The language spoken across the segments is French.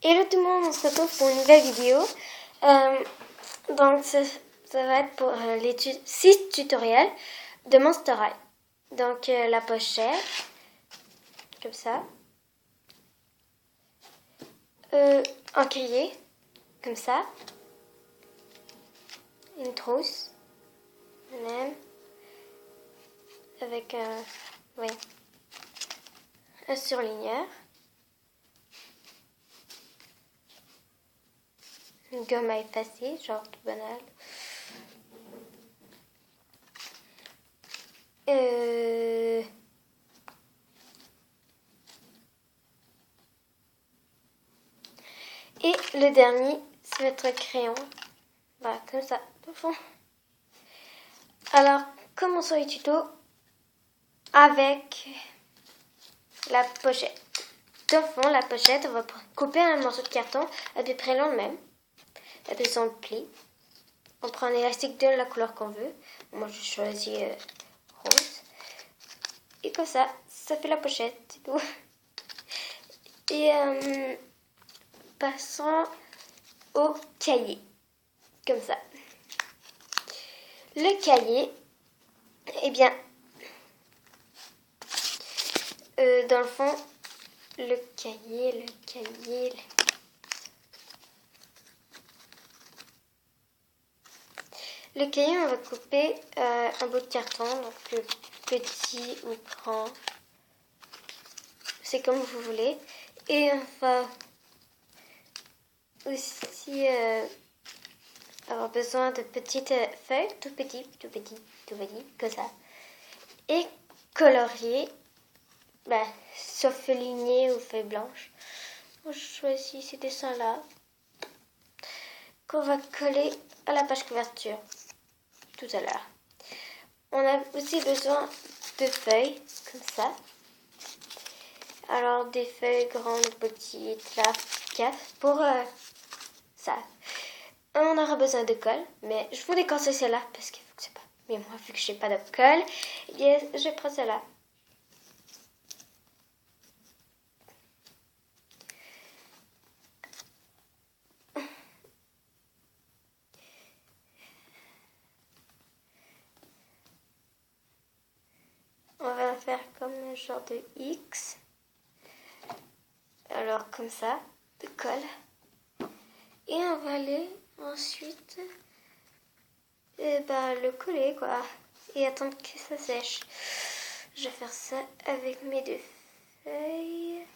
Hello tout le monde, on se retrouve pour une nouvelle vidéo. Donc ça va être pour les 6 tutoriels de Monster High. Donc la pochette, comme ça. Un cahier, comme ça. Une trousse, même. Avec un surligneur. Une gomme à effacer, genre tout banal. Et le dernier, c'est votre crayon. Voilà, comme ça, au fond. Alors, commençons les tutos avec la pochette. Dans le fond, la pochette, on va couper un morceau de carton à peu près long même. Appuyer sur le pli. On prend un élastique de la couleur qu'on veut. Moi, je choisis rose. Et comme ça fait la pochette. C'est tout. Et passons au cahier. Comme ça. Le cahier, eh bien, dans le fond, le cahier. Le cahier, on va couper un bout de carton, donc petit ou grand. C'est comme vous voulez. Et on va aussi avoir besoin de petites feuilles, tout petit, comme ça. Et colorier, sauf feuilles lignées ou feuilles blanches. Moi, je choisis ces dessins-là qu'on va coller à la page couverture tout à l'heure. On a aussi besoin de feuilles, comme ça. Alors, des feuilles grandes, petites, là, 4 pour ça. On aura besoin de colle, mais je vous déconseille celle-là parce qu'il faut que c'est pas. Mais moi, vu que j'ai pas de colle, eh bien, je prends celle-là. On va faire comme un genre de X. Alors, comme ça, de colle. Et on va aller ensuite le coller, quoi. Et attendre que ça sèche. Je vais faire ça avec mes deux feuilles.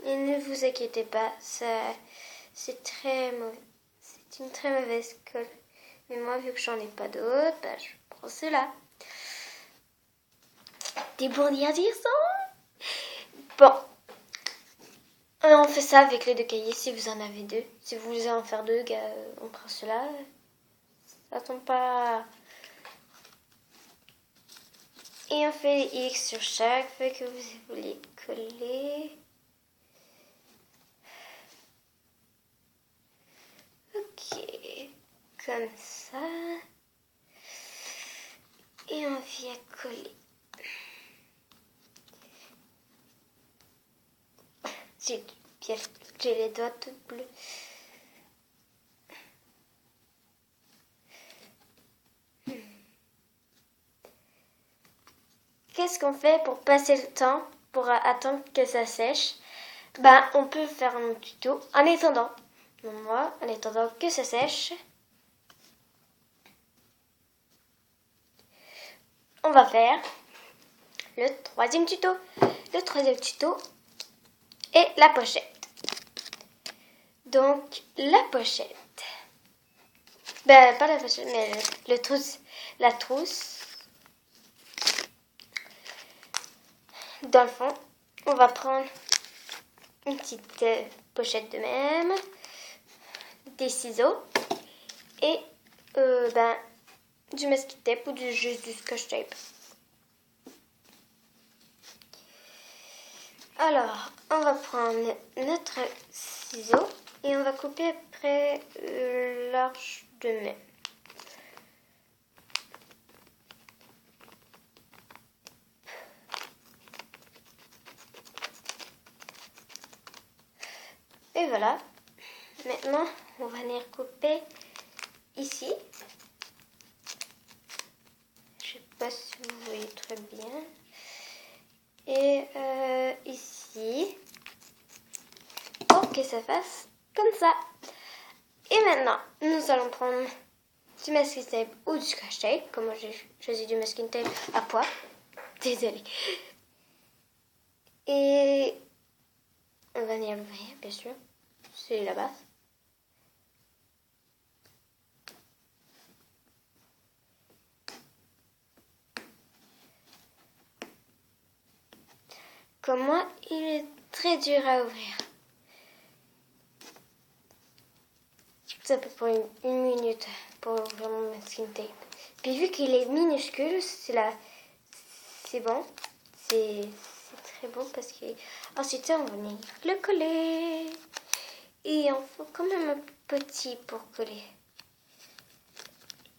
Et ne vous inquiétez pas, c'est très mauvais. C'est une très mauvaise colle. Mais moi, vu que j'en ai pas d'autres, je prends cela. T'es bandit à dire ça? Bon. On fait ça avec les deux cahiers si vous en avez deux. Si vous voulez en faire deux, on prend cela. Ça tombe pas. Et on fait X sur chaque feuille que vous voulez coller. Ok. Comme ça. Et on vient coller. J'ai les doigts tout bleus. Qu'est-ce qu'on fait pour passer le temps, pour attendre que ça sèche? On peut faire un tuto en attendant. Moi, en attendant que ça sèche, on va faire le troisième tuto. Le troisième tuto est la pochette. Donc, la pochette. Pas la pochette, mais la trousse. Dans le fond, on va prendre une petite pochette de même, des ciseaux et du masking tape ou juste du scotch tape. Alors, on va prendre notre ciseau et on va couper à peu près large de même. Et voilà. Maintenant, on va venir couper ici. Je sais pas si vous voyez très bien. Et ici. Pour que ça fasse comme ça. Et maintenant, nous allons prendre du masking tape ou du scotch tape. Comme moi, j'ai choisi du masking tape à poids. Désolée. Et on va venir l'ouvrir, bien sûr. C'est la base. Comme moi, il est très dur à ouvrir. Ça peut prendre une minute pour ouvrir mon masking tape. Puis vu qu'il est minuscule, c'est bon. C'est très bon parce que ensuite on va venir le coller. Et il en faut quand même un petit pour coller.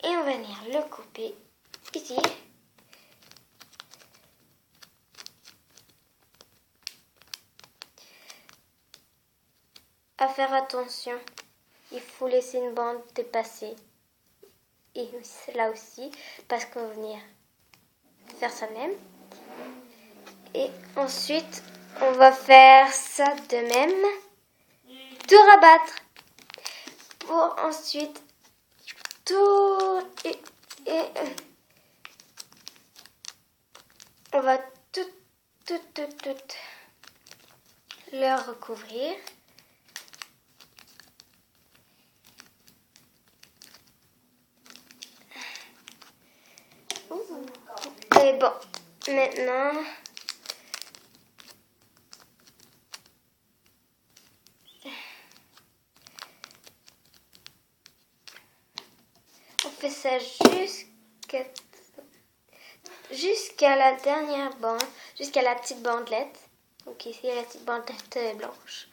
Et on va venir le couper ici. À faire attention, il faut laisser une bande dépasser. Et là aussi, parce qu'on va venir faire ça même. Et ensuite, on va faire ça de même. Tout rabattre. Pour ensuite tout... Et on va tout le recouvrir. Et bon, maintenant... On fait ça jusqu'à la dernière bande, jusqu'à la petite bandelette. Donc ici, la petite bandelette blanche.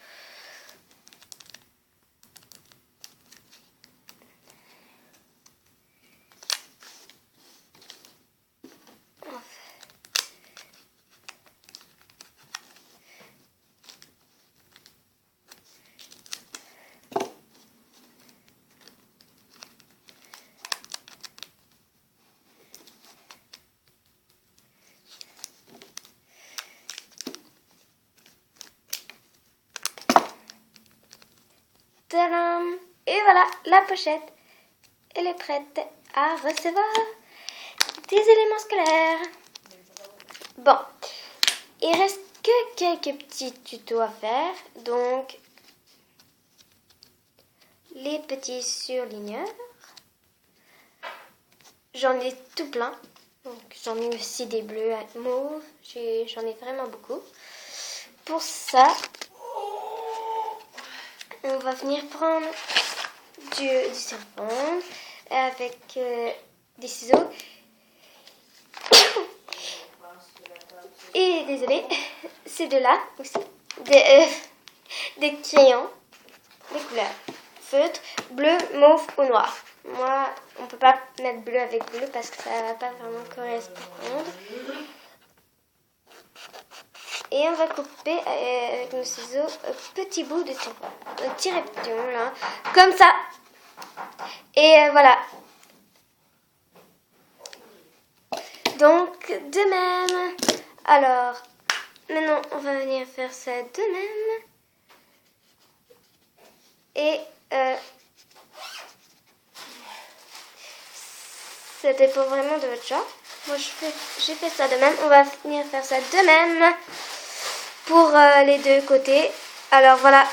Tadam! Et voilà, la pochette, elle est prête à recevoir des éléments scolaires. Bon, il reste que quelques petits tutos à faire. Donc, les petits surligneurs. J'en ai tout plein. Donc, j'en ai aussi des bleus mauves. J'en ai vraiment beaucoup. Pour ça, on va venir prendre du savon avec des ciseaux. Et désolé, c'est de là aussi. Des crayons, des couleurs. Feutre, bleu, mauve ou noir. Moi, on peut pas mettre bleu avec bleu parce que ça va pas vraiment correspondre. Et on va couper avec nos ciseaux un petit bout de tampon. Un petit répiton, là. Comme ça. Et voilà. Donc, de même. Alors, maintenant, on va venir faire ça de même. Et ça dépend vraiment de votre choix. Moi, j'ai fait ça de même. On va venir faire ça de même pour les deux côtés. Alors, voilà.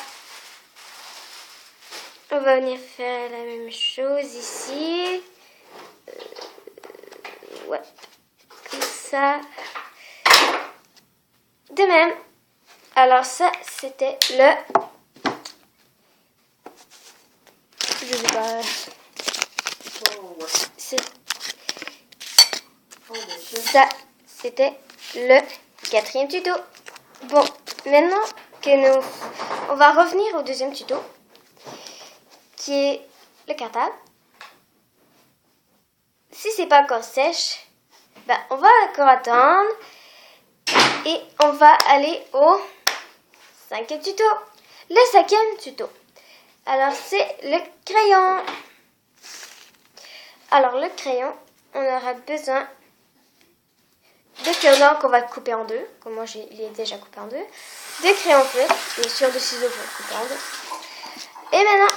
On va venir faire la même chose ici. Ouais. Comme ça. De même. Alors, ça, c'était le... Je sais pas... Ça, c'était le 4e tuto. Bon, maintenant que on va revenir au 2e tuto, qui est le cartable. Si c'est pas encore sèche, ben, on va encore attendre et on va aller au 5e tuto. le 5e tuto. Alors, c'est le crayon. Alors, le crayon, on aura besoin de crayons qu'on va couper en deux, comme moi je l'ai déjà coupé en deux, de crayons feutres, bien sûr de ciseaux pour couper en deux. Et maintenant,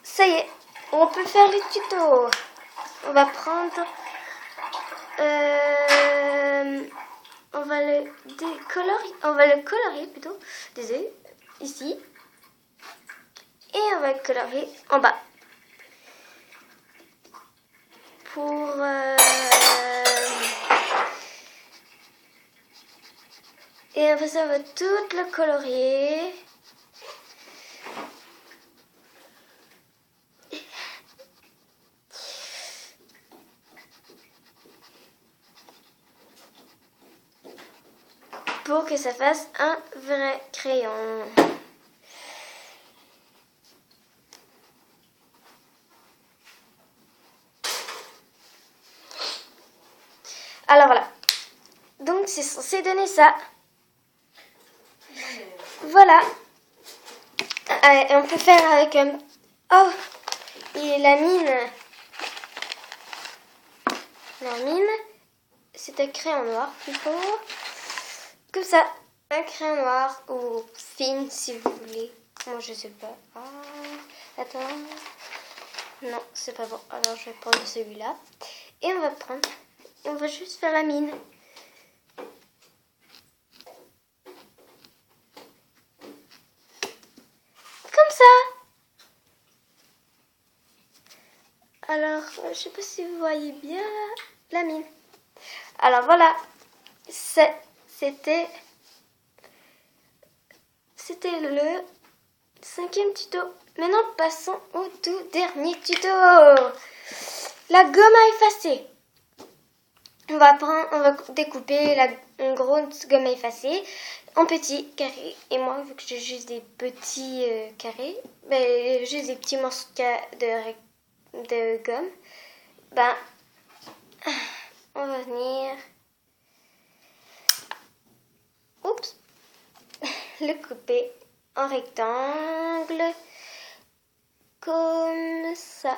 ça y est, on peut faire les tutos. On va prendre, on va le colorier plutôt, désolé, ici, et on va le colorier en bas. Pour et après ça, on va tout le colorier. Pour que ça fasse un vrai crayon. Alors voilà. Donc c'est censé donner ça. Voilà. Et on peut faire avec un... Oh, et la mine. La mine, c'est un crayon noir plutôt. Comme ça. Un crayon noir ou fine si vous voulez. Moi je sais pas. Ah, attends. Non, c'est pas bon. Alors je vais prendre celui-là. Et on va prendre... On va juste faire la mine. Comme ça. Alors, je sais pas si vous voyez bien la mine. Alors voilà. C'était le 5e tuto. Maintenant, passons au tout dernier tuto. La gomme à effacer. On va découper une grosse gomme à effacer en petits carrés. Et moi, vu que j'ai juste des petits carrés, juste des petits morceaux de gomme, on va venir, le couper en rectangle, comme ça.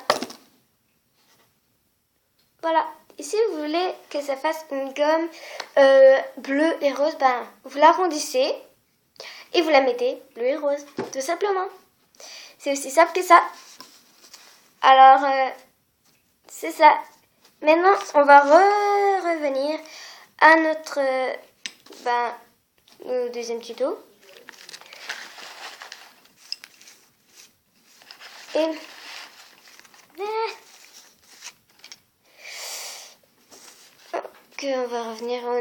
Voilà. Et si vous voulez que ça fasse une gomme bleue et rose, vous l'arrondissez et vous la mettez bleue et rose, tout simplement. C'est aussi simple que ça. Alors, c'est ça. Maintenant, on va revenir à notre au deuxième tuto. Et... on va revenir au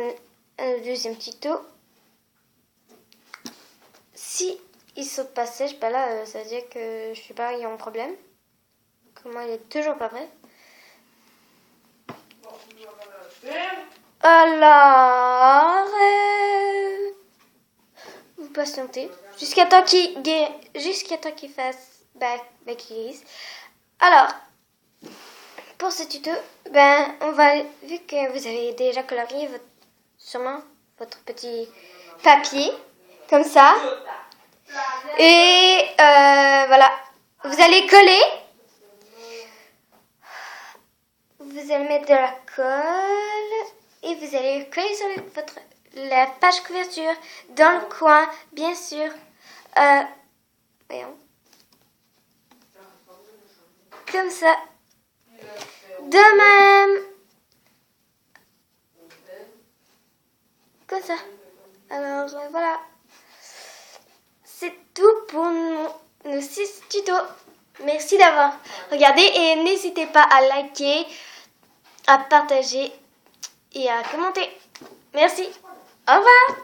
deuxième tuto. Si il saute pas sèche, là, ça veut dire que je sais pas, il y a un problème. Comment il est toujours pas prêt. Alors, vous patientez jusqu'à temps qu'il fasse qu'il guérisse. Alors, pour ce tuto, on va, vu que vous avez déjà colorié sûrement votre petit papier, comme ça. Et voilà, vous allez coller. Vous allez mettre de la colle et vous allez coller sur la page couverture dans le coin, bien sûr. Voyons. Comme ça. De même. Comme ça. Alors, voilà. C'est tout pour nos 6 tutos. Merci d'avoir regardé et n'hésitez pas à liker, à partager et à commenter. Merci. Au revoir.